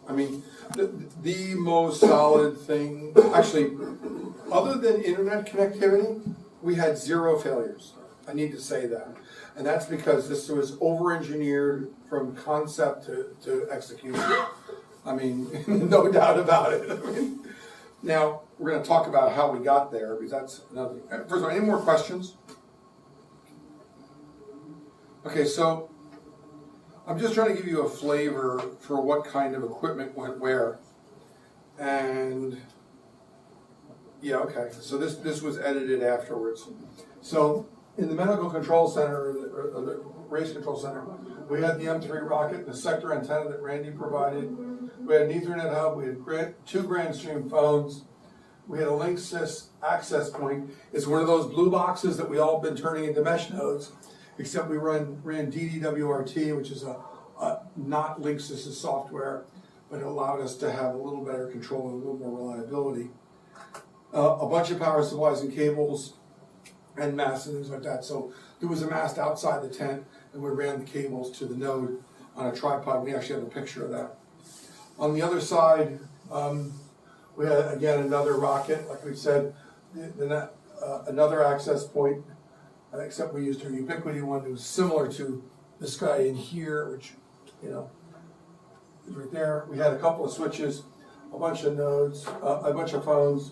I mean, the most solid thing, actually, other than internet connectivity, we had 0 failures. I need to say that. And that's because this was over-engineered from concept to execution. I mean, no doubt about it. I mean, now, we're going to talk about how we got there, because that's another thing. First of all, any more questions? Okay, so I'm just trying to give you a flavor for what kind of equipment went where. And, yeah, okay, so this was edited afterwards. So, in the medical control center, or the race control center, we had the M3 rocket, the sector antenna that Randy provided. We had an Ethernet hub, we had 2 Grandstream phones. We had a Linksys access point. It's one of those blue boxes that we all been turning into mesh nodes, except we ran DDWRT, which is not Linksys' software, but it allowed us to have a little better control and a little more reliability. A bunch of power supplies and cables, and masts and things like that. So there was a mast outside the tent, and we ran the cables to the node on a tripod. We actually have a picture of that. On the other side, we had, again, another rocket, like we said, another access point, except we used a Ubiquiti one that was similar to this guy in here, which, you know, is right there. We had a couple of switches, a bunch of nodes, a bunch of phones.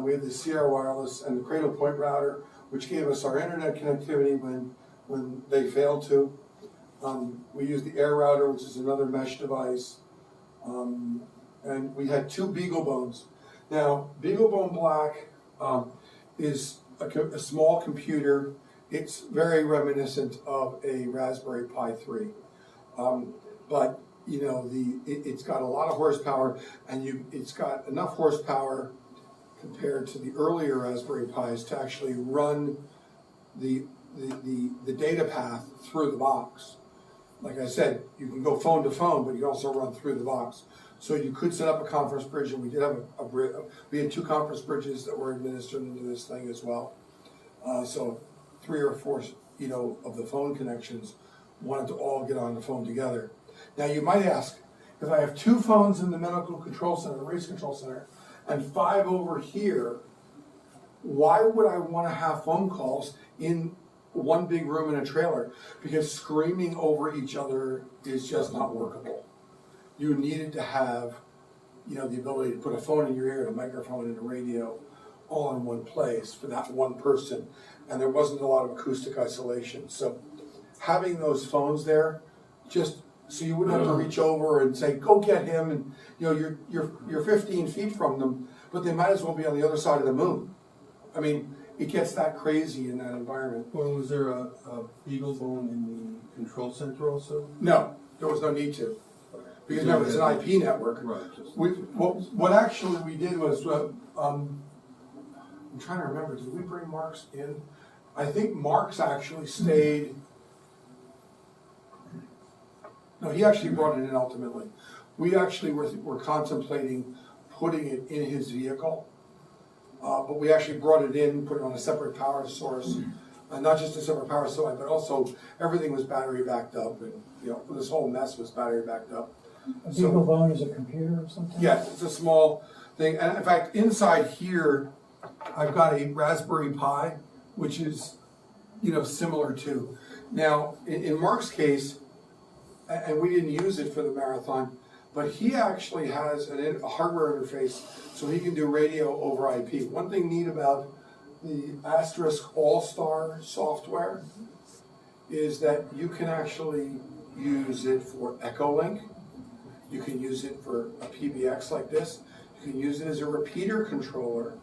We had the Sierra Wireless and the Cradle Point router, which gave us our internet connectivity when they failed to. We used the Air router, which is another mesh device. And we had 2 BeagleBones. Now, BeagleBone Black is a small computer. It's very reminiscent of a Raspberry Pi 3. But, you know, it's got a lot of horsepower, and it's got enough horsepower compared to the earlier Raspberry Pis to actually run the data path through the box. Like I said, you can go phone to phone, but you can also run through the box. So you could set up a conference bridge, and we did have we had 2 conference bridges that were administered into this thing as well. So 3 or 4, you know, of the phone connections wanted to all get on the phone together. Now you might ask, if I have 2 phones in the medical control center, the race control center, and 5 over here, why would I want to have phone calls in one big room in a trailer? Because screaming over each other is just not workable. You needed to have, you know, the ability to put a phone in your ear, a microphone, and a radio all in one place for that one person, and there wasn't a lot of acoustic isolation. So having those phones there, just so you wouldn't have to reach over and say, go get him, and you know, you're 15 feet from them, but they might as well be on the other side of the moon. I mean, it gets that crazy in that environment. Well, was there a BeagleBone in the control center also? No, there was no need to. Because remember, it's an IP network. Right. What actually we did was, I'm trying to remember, did we bring Marks in? I think Marks actually stayed. No, he actually brought it in ultimately. We actually were contemplating putting it in his vehicle, but we actually brought it in, put it on a separate power source, and not just a separate power source, but also everything was battery backed up, and you know, this whole mess was battery backed up. A BeagleBone is a computer or something? Yes, it's a small thing, and in fact, inside here, I've got a Raspberry Pi, which is, you know, similar to. Now, in Mark's case, and we didn't use it for the marathon, but he actually has a hardware interface so he can do radio over IP. One thing neat about the Asterisk All-Star software is that you can actually use it for Echolink. You can use it for a PBX like this. You can use it as a repeater controller,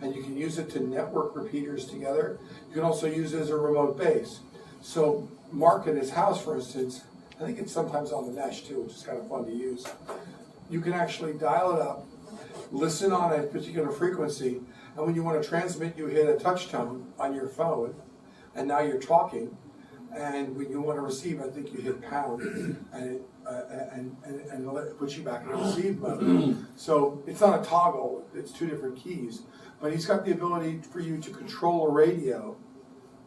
and you can use it to network repeaters together. You can also use it as a remote base. So Mark at his house, for instance, I think it's sometimes on the mesh too, which is kind of fun to use. You can actually dial it up, listen on a particular frequency, and when you want to transmit, you hit a touch tone on your phone, and now you're talking. And when you want to receive, I think you hit pound, and it puts you back in receive mode. So it's not a toggle; it's 2 different keys. But he's got the ability for you to control a radio,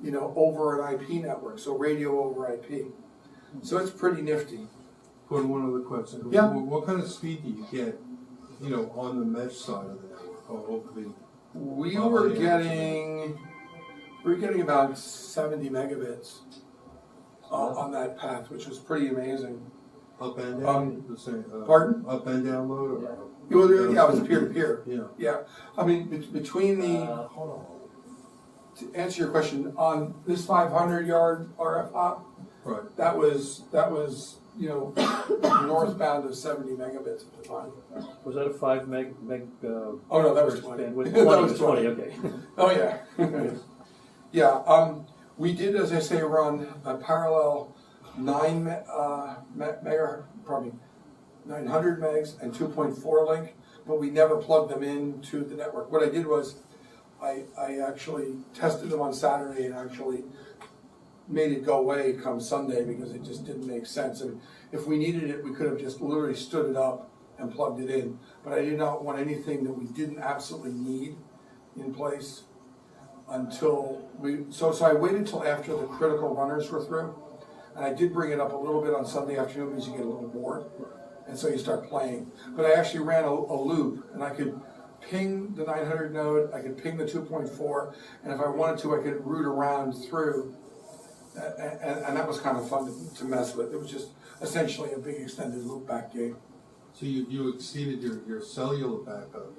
over an IP network. So radio over IP. So it's pretty nifty. Gordon, one other question. Yeah. What kind of speed do you get, on the mesh side of the network, or over the? We on were the getting about 70 megabits on that path, which was pretty amazing. Up and down, the same. Pardon? Up and down load? Or Yeah, it was peer to peer. Yeah. Yeah, I mean, between the, to answer your question, on this 500-yard RF hop, Right. that was northbound of 70 megabits at the time. Was that a 5 meg? Oh no, that was 20. Bandwidth? That was 20, okay. Oh yeah. Yeah, we did, as I say, run a parallel 900 megs and 2.4 link, but we never plugged them into the network. What I did was I actually tested them on Saturday and actually made it go away come Sunday because it just didn't make sense. And if we needed it, we could have just literally stood it up and plugged it in. But I did not want anything that we didn't absolutely need in place until so I waited till after the critical runners were through. And I did bring it up a little bit on Sunday afternoon because you get a little bored. And so you start playing. But I actually ran a loop, and I could ping the 900 node, I could ping the 2.4, and if I wanted to, I could route around through. And that was kind of fun to mess with. It was just essentially a big extended loop back game. So you exceeded your cellular backup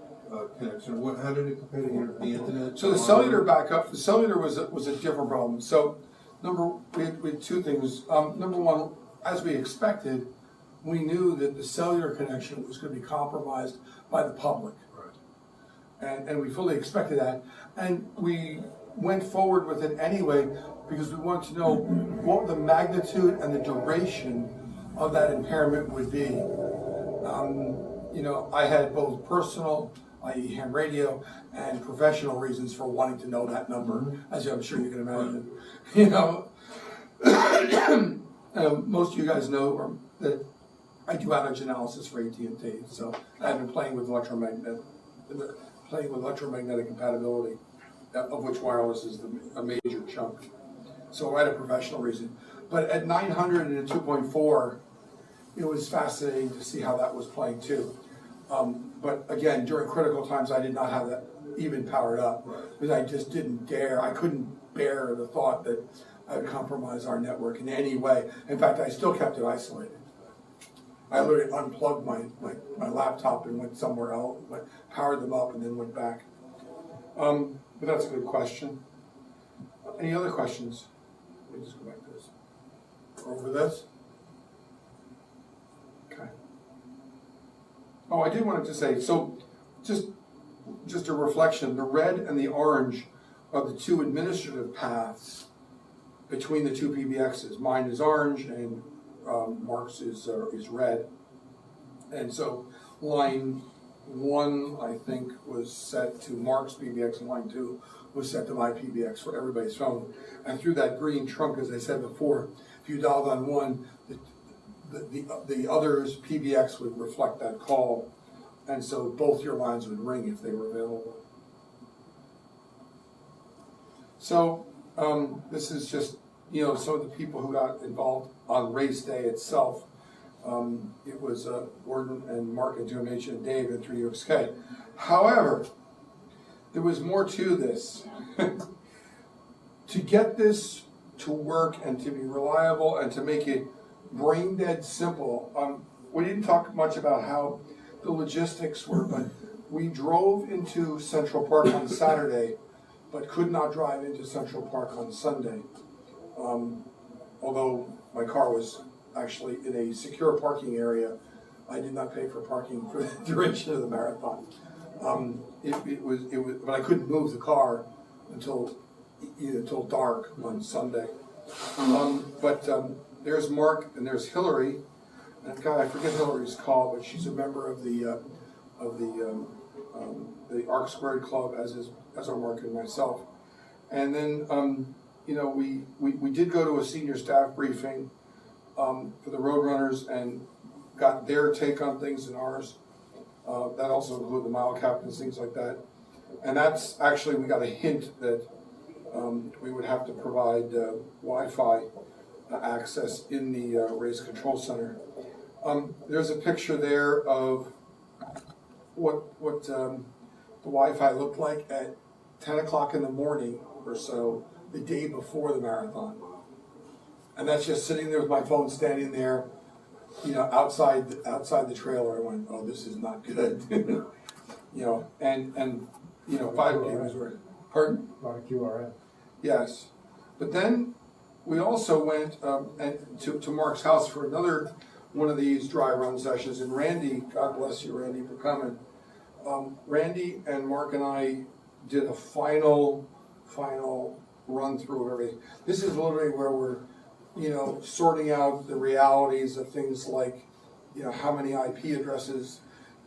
connection. How did it compare to the internet? So the cellular backup, the cellular was a different problem. So we had two things. Number one, as we expected, we knew that the cellular connection was going to be compromised by the public. Right. And we fully expected that. And we went forward with it anyway because we wanted to know what the magnitude and the duration of that impairment would be. I had both personal, i.e. ham radio, and professional reasons for wanting to know that number, as I'm sure you can imagine. Most of you guys know that I do outage analysis for AT&T, so I've been playing with electromagnetic compatibility, of which wireless is a major chunk. So I had a professional reason. But at 900 and 2.4, it was fascinating to see how that was playing too. But again, during critical times, I did not have that even powered up because I just didn't dare. I couldn't bear the thought that I would compromise our network in any way. In fact, I still kept it isolated. I literally unplugged my laptop and went somewhere else, powered them up, and then went back. But that's a good question. Any other questions? Let me just go back to this. Over this? Okay. Oh, I did want to say, so just a reflection, the red and the orange are the two administrative paths between the two PBXs. Mine is orange and Mark's is red. And so line 1, I think, was set to Mark's PBX, and line 2 was set to my PBX for everybody's phone. And through that green trunk, as I said before, if you dialed on one, the other's PBX would reflect that call, and so both your lines would ring if they were available. So this is just some of the people who got involved on race day itself. It was Gordon and Mark and 2MH and Dave and 3UXK. However, there was more to this. To get this to work and to be reliable and to make it brain dead simple, we didn't talk much about how the logistics were, but we drove into Central Park on Saturday, but could not drive into Central Park on Sunday. Although my car was actually in a secure parking area, I did not pay for parking for the duration of the marathon. But I couldn't move the car until dark on Sunday. But there's Mark and there's Hillary, and God, I forget Hillary's call, but she's a member of the ARC.org club, as are Mark and myself. And then we did go to a senior staff briefing for the Roadrunners and got their take on things and ours. That also included the mile captains, things like that. And that's actually, we got a hint that we would have to provide Wi-Fi access in the race control center. There's a picture there of what the Wi-Fi looked like at 10 o'clock in the morning or so the day before the marathon. And that's just sitting there with my phone standing there, outside the trailer. I went, oh, this is not good. And 5G was working. Pardon? A lot of QRF. Yes. But then we also went to Mark's house for another one of these dry run sessions. And Randy, God bless you, Randy, for coming. Randy and Mark and I did a final run through of everything. This is literally where we're, sorting out the realities of things like, how many IP addresses,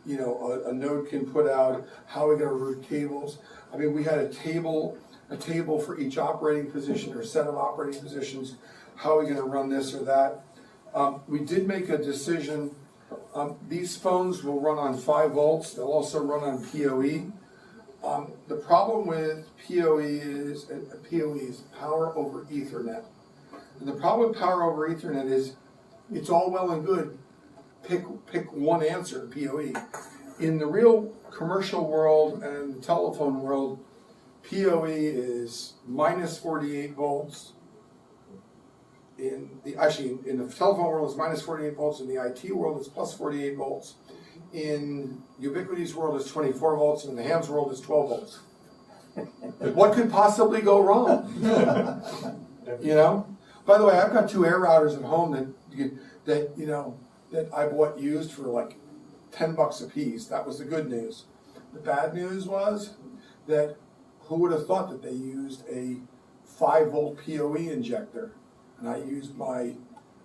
a node can put out, how we're going to route cables. I mean, we had a table for each operating position or set of operating positions. How are we going to run this or that? We did make a decision. These phones will run on 5 volts. They'll also run on PoE. The problem with PoE is power over Ethernet. And the problem with power over Ethernet is it's all well and good. Pick one answer, PoE. In the real commercial world and the telephone world, PoE is minus 48 volts. In the telephone world, it's minus 48 volts. In the IT world, it's plus 48 volts. In Ubiquity's world, it's 24 volts. In the ham's world, it's 12 volts. What could possibly go wrong? By the way, I've got 2 air routers at home that I bought used for like $10 a piece. That was the good news. The bad news was that who would have thought that they used a 5-volt PoE injector, and I used my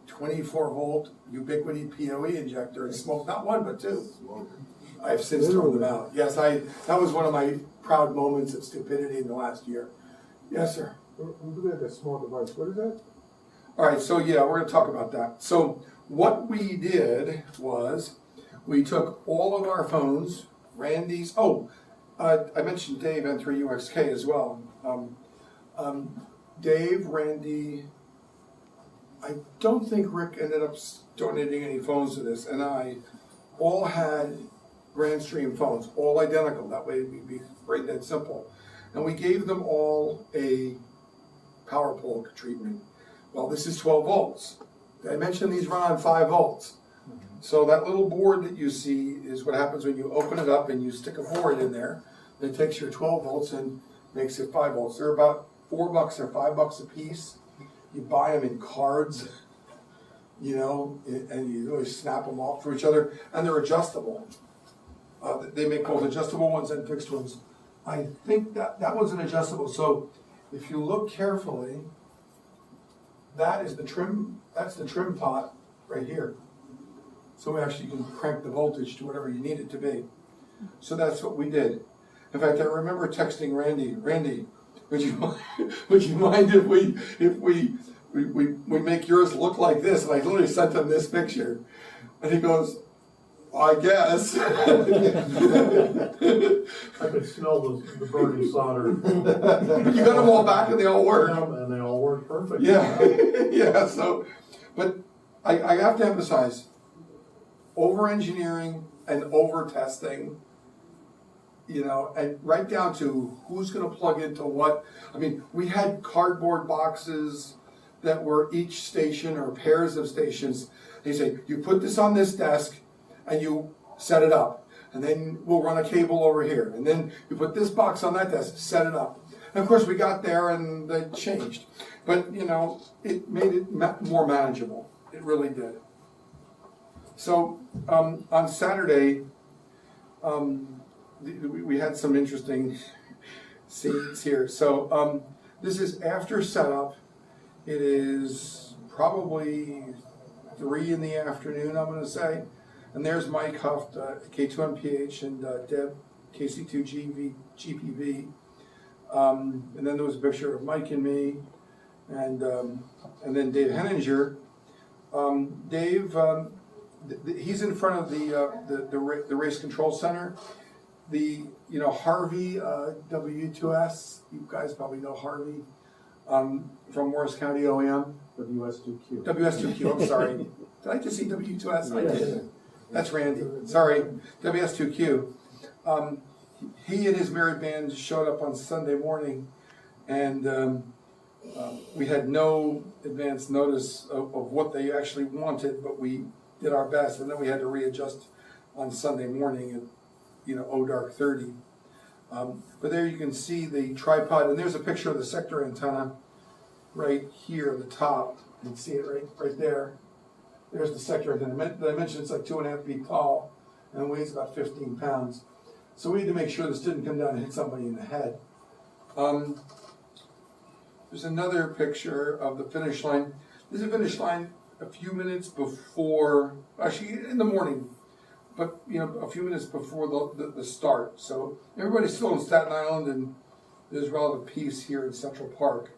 24-volt Ubiquity PoE injector and smoked not 1 but 2. I've since thrown them out. Yes, that was one of my proud moments of stupidity in the last year. Yes, sir. We're looking at that small device. What is that? All right, so yeah, we're going to talk about that. So what we did was we took all of our phones, Randy's. I mentioned Dave N3UXK as well. Dave, Randy, I don't think Rick ended up donating any phones to this, and I all had Grandstream phones, all identical. That way we'd be right dead simple. And we gave them all a power pole treatment. Well, this is 12 volts. I mentioned these run on 5 volts. So that little board that you see is what happens when you open it up and you stick a board in there that takes your 12 volts and makes it 5 volts. They're about $4 or $5 a piece. You buy them in cards, and you really snap them off for each other, and they're adjustable. They make both adjustable ones and fixed ones. I think that one's an adjustable. So if you look carefully, that's the trim pot right here. So you can crank the voltage to whatever you need it to be. So that's what we did. In fact, I remember texting Randy, would you mind if we make yours look like this? And I literally sent him this picture. And he goes, I guess. I could smell the burning solder. You got them all back and they all work. And they all work perfect. Yeah, yeah. So, but I have to emphasize, over-engineering and over-testing, and right down to who's going to plug into what. I mean, we had cardboard boxes that were each station or pairs of stations. They say, you put this on this desk and you set it up. And then we'll run a cable over here. And then you put this box on that desk, set it up. And of course we got there and they changed. But, it made it more manageable. It really did. So on Saturday, we had some interesting scenes here. So this is after setup. It is probably 3 in the afternoon, I'm going to say. And there's Mike Huft, K2MPH, and Deb, KC2GPV. And then there was a picture of Mike and me, and then Dave Henninger. Dave, he's in front of the race control center. Harvey W2S. You guys probably know Harvey. from Morris County OEM. WS2Q. WS2Q, I'm sorry. Did I just see W2S? I did. That's Randy. Sorry, WS2Q. He and his married band showed up on Sunday morning, and we had no advance notice of what they actually wanted, but we did our best, and then we had to readjust on Sunday morning at, dark 30. But there you can see the tripod, and there's a picture of the sector antenna right here at the top. You can see it right there. There's the sector antenna. I mentioned it's like 2.5 feet tall and weighs about 15 pounds. So we need to make sure this didn't come down and hit somebody in the head. There's another picture of the finish line. This is a finish line a few minutes before, actually in the morning, but a few minutes before the start. So everybody's still in Staten Island, and there's relative peace here in Central Park.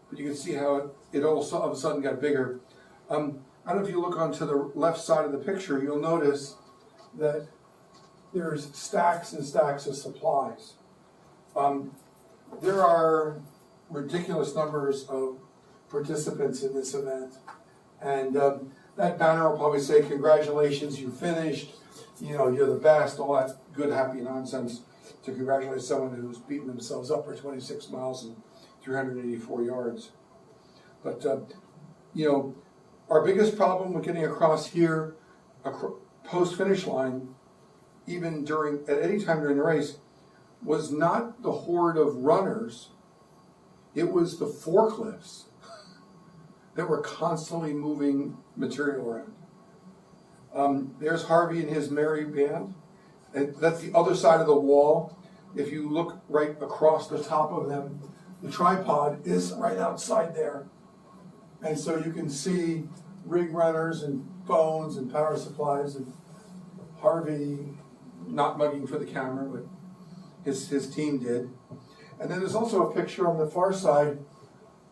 But you can see how it all of a sudden got bigger. I don't know if you look onto the left side of the picture, you'll notice that there's stacks and stacks of supplies. There are ridiculous numbers of participants in this event. And that banner will probably say, congratulations, you finished, you're the best, all that good, happy nonsense to congratulate someone who's beaten themselves up for 26 miles and 384 yards. But, our biggest problem with getting across here, post-finish line, even at any time during the race, was not the horde of runners, it was the forklifts that were constantly moving material around. There's Harvey and his merry band, and that's the other side of the wall. If you look right across the top of them, the tripod is right outside there. And so you can see rig runners and phones and power supplies, and Harvey not mugging for the camera, but his team did. And then there's also a picture on the far side.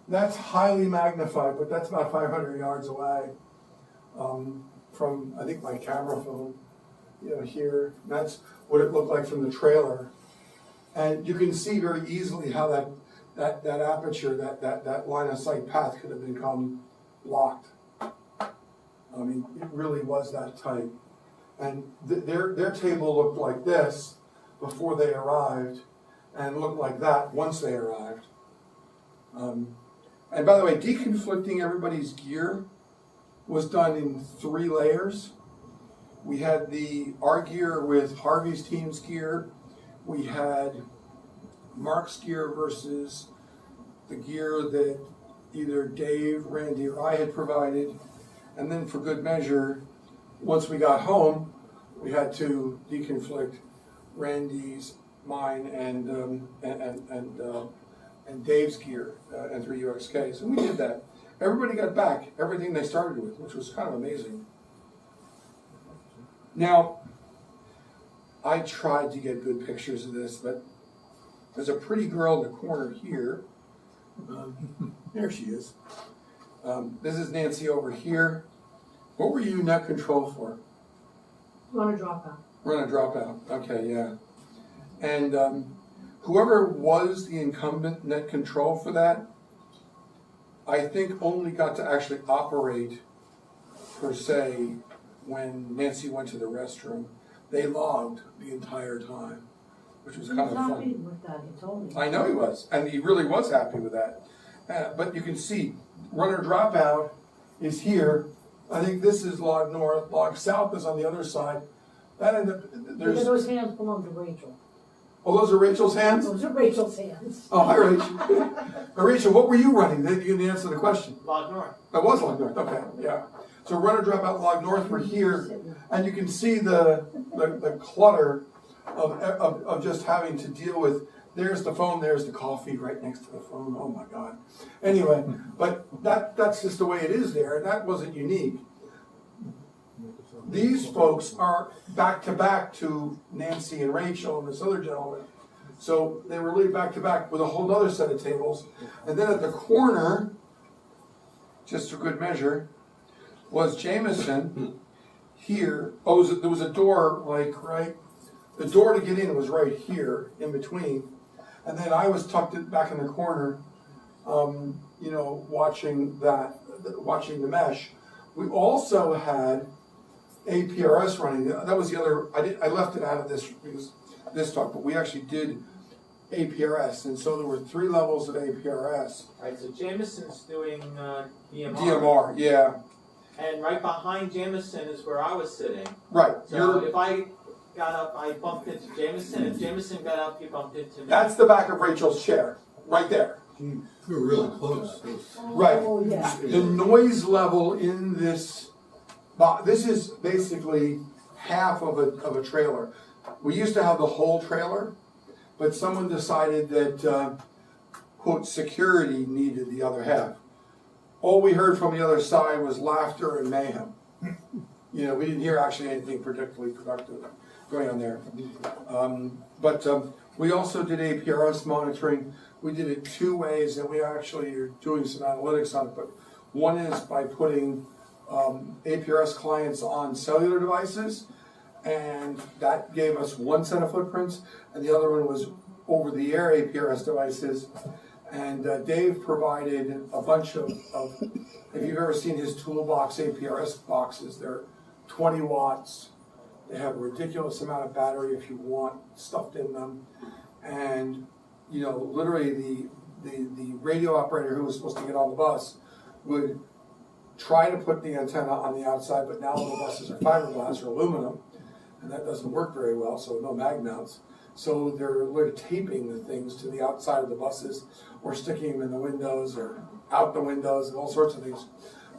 That's highly magnified, but that's about 500 yards away from, I think, my camera phone, here. And that's what it looked like from the trailer. And you can see very easily how that aperture, that line of sight path could have become blocked. I mean, it really was that tight. And their table looked like this before they arrived, and looked like that once they arrived. And by the way, deconflicting everybody's gear was done in 3 layers. We had our gear with Harvey's team's gear. We had Mark's gear versus the gear that either Dave, Randy, or I had provided. And then for good measure, once we got home, we had to deconflict Randy's, mine, and Dave's gear, N3UXKs. And we did that. Everybody got back everything they started with, which was kind of amazing. Now, I tried to get good pictures of this, but there's a pretty girl in the corner here. There she is. This is Nancy over here. What were you net control for? Run a dropout. Run a dropout. Okay, yeah. And whoever was the incumbent net control for that, I think only got to actually operate, per se, when Nancy went to the restroom. They logged the entire time, which was kind of fun. He was happy with that, he told me. I know he was, and he really was happy with that. But you can see, runner dropout is here. I think this is log north, log south is on the other side. That ended up, Because those hands belong to Rachel. Oh, those are Rachel's hands? Those are Rachel's hands. Oh, hi, Rachel. Rachel, what were you running? You didn't answer the question. Log north. That was log north, okay, yeah. So runner dropout log north, we're here, and you can see the clutter of just having to deal with, there's the phone, there's the coffee right next to the phone, oh my God. Anyway, but that's just the way it is there, and that wasn't unique. These folks are back to back to Nancy and Rachel and this other gentleman. So they were really back to back with a whole other set of tables. And then at the corner, just for good measure, was Jameson here. Oh, there was a door, the door to get in was right here in between. And then I was tucked back in the corner you know, watching the mesh. We also had APRS running. That was the other. I left it out of this because this talk, but we actually did APRS, and so there were 3 levels of APRS. Right, so Jameson's doing DMR. DMR, yeah, And right behind Jameson is where I was sitting. right. So if I got up, I bumped into Jameson. If Jameson got up, he bumped into me. That's the back of Rachel's chair, right there. We were really close. Right. Oh, yeah. The noise level in this, this is basically half of a trailer. We used to have the whole trailer, but someone decided that, quote, security needed the other half. All we heard from the other side was laughter and mayhem. You know, we didn't hear actually anything particularly productive going on there. But we also did APRS monitoring. We did it 2 ways, and we actually are doing some analytics on it. But one is by putting APRS clients on cellular devices, and that gave us 1 set of footprints, and the other one was over-the-air APRS devices. And Dave provided a bunch of, if you've ever seen his toolbox APRS boxes, they're 20 watts. They have a ridiculous amount of battery if you want stuffed in them. And, you know, literally the radio operator who was supposed to get on the bus would try to put the antenna on the outside, but now the buses are fiberglass or aluminum, and that doesn't work very well, so no mag mounts. So they're taping the things to the outside of the buses or sticking them in the windows or out the windows and all sorts of things.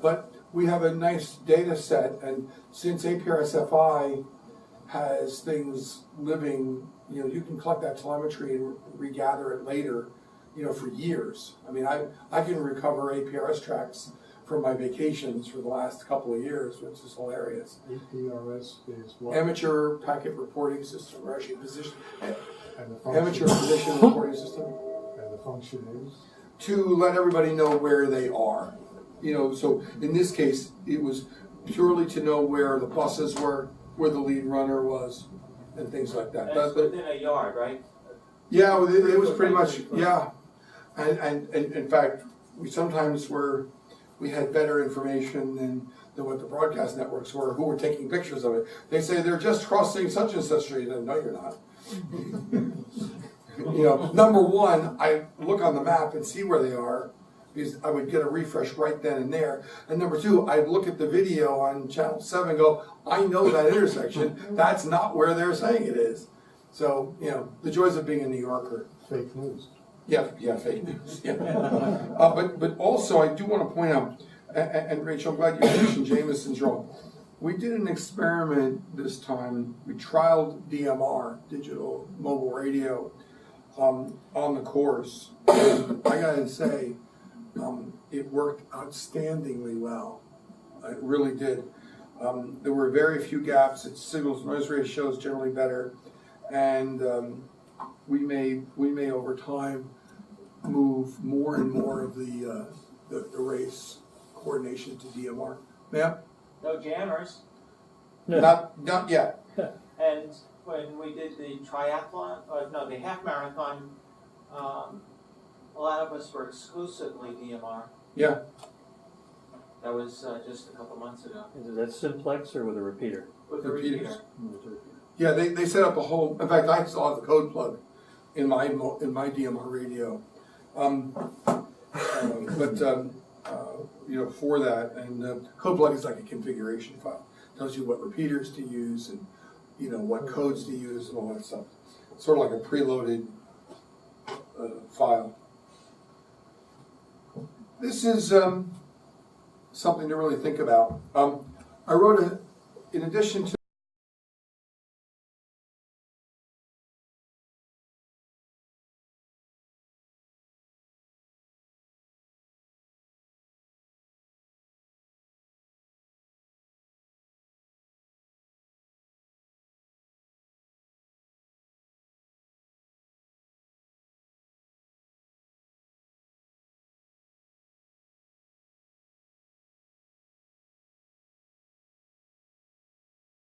But we have a nice data set, and since APRS-FI has things living, you know, you can collect that telemetry and regather it later, you know, for years. I mean, I can recover APRS tracks from my vacations for the last couple of years, which is hilarious. APRS is what? Amateur packet reporting system, or actually position, And the function, amateur position reporting system, and the function is? to let everybody know where they are. You know, so in this case, it was purely to know where the buses were, where the lead runner was, and things like that. That's within a yard, right? Yeah, it was pretty much, yeah. And in fact, we had better information than what the broadcast networks were, who were taking pictures of it. They say they're just crossing such and such street, and no, you're not. You know, number one, I look on the map and see where they are, because I would get a refresh right then and there. And number two, I'd look at the video on channel 7 and go, I know that intersection, that's not where they're saying it is. So, you know, the joys of being a New Yorker. Fake news. Yeah, fake news. Yeah. But also, I do want to point out, and Rachel, I'm glad you mentioned Jameson's role. We did an experiment this time. We trialed DMR, digital mobile radio, on the course. And I gotta say, it worked outstandingly well. It really did. There were very few gaps. Its signal to noise ratio is generally better, and we may over time move more and more of the race coordination to DMR. Ma'am? No jammers. Not yet. And when we did the triathlon, the half marathon, a lot of us were exclusively DMR. Yeah. That was just a couple months ago. Is that simplex or with a repeater? With the Repeaters. repeater. Yeah, they set up a whole. In fact, I still have the code plug in my DMR radio. You know, for that, and code plug is like a configuration file. Tells you what repeaters to use and, you know, what codes to use and all that stuff. It's sort of like a preloaded file. This is something to really think about. I wrote in addition to